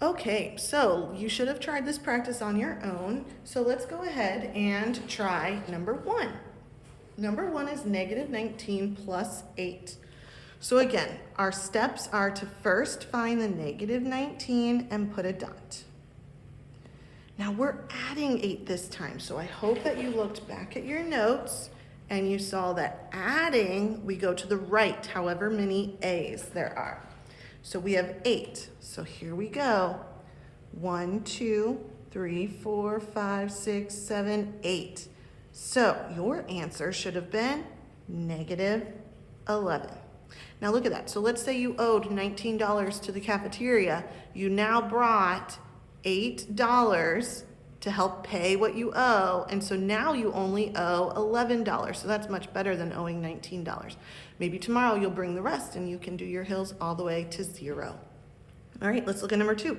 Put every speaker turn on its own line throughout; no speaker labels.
Okay, so you should have tried this practice on your own. So let's go ahead and try number 1. Number 1 is negative 19 plus 8. So again, our steps are to first find the negative 19 and put a dot. Now we're adding 8 this time, so I hope that you looked back at your notes and you saw that adding, we go to the right, however many A's there are. So we have 8. So here we go. 1, 2, 3, 4, 5, 6, 7, 8. So your answer should have been negative 11. Now look at that. So let's say you owed $19 to the cafeteria. You now brought $8 to help pay what you owe, and so now you only owe $11. So that's much better than owing $19. Maybe tomorrow you'll bring the rest and you can do your hills all the way to 0. All right, let's look at number 2.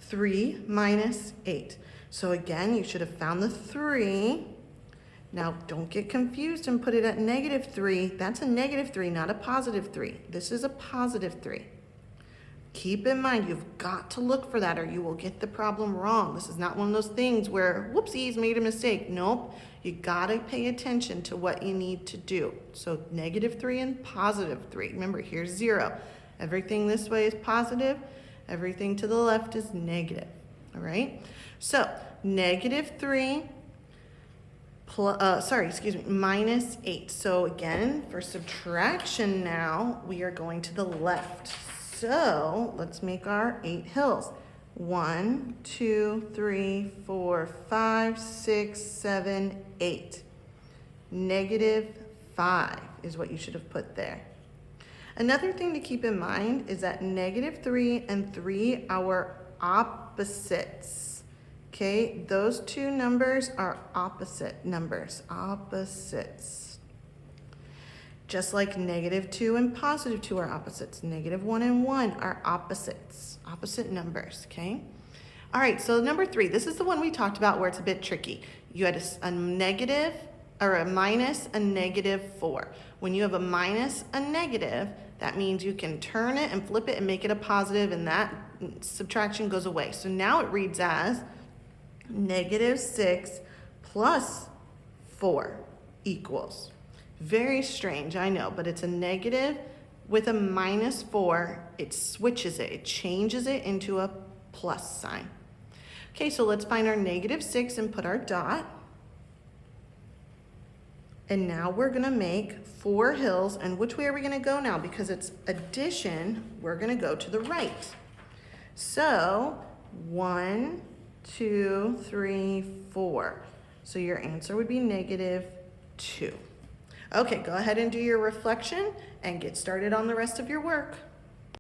3 minus 8. So again, you should have found the 3. Now don't get confused and put it at negative 3. That's a negative 3, not a positive 3. This is a positive 3. Keep in mind, you've got to look for that or you will get the problem wrong. This is not one of those things where, whoopsies, made a mistake. Nope, you gotta pay attention to what you need to do. So negative 3 and positive 3. Remember, here's 0. Everything this way is positive. Everything to the left is negative, all right? So negative 3 minus 8. So again, for subtraction now, we are going to the left. So let's make our 8 hills. 1, 2, 3, 4, 5, 6, 7, 8. Negative 5 is what you should have put there. Another thing to keep in mind is that negative 3 and 3 are opposites. Okay, those two numbers are opposite numbers, opposites. Just like negative 2 and positive 2 are opposites. Negative 1 and 1 are opposites, opposite numbers, okay? All right, so number 3, this is the one we talked about where it's a bit tricky. You had a negative, or a minus, a negative 4. When you have a minus, a negative, that means you can turn it and flip it and make it a positive, and that subtraction goes away. So now it reads as negative 6 plus 4 equals. Very strange, I know, but it's a negative with a minus 4. It switches it. It changes it into a plus sign. Okay, so let's find our negative 6 and put our dot. And now we're going to make 4 hills. And which way are we going to go now? Because it's addition, we're going to go to the right. So 1, 2, 3, 4. So your answer would be negative 2. Okay, go ahead and do your reflection and get started on the rest of your work.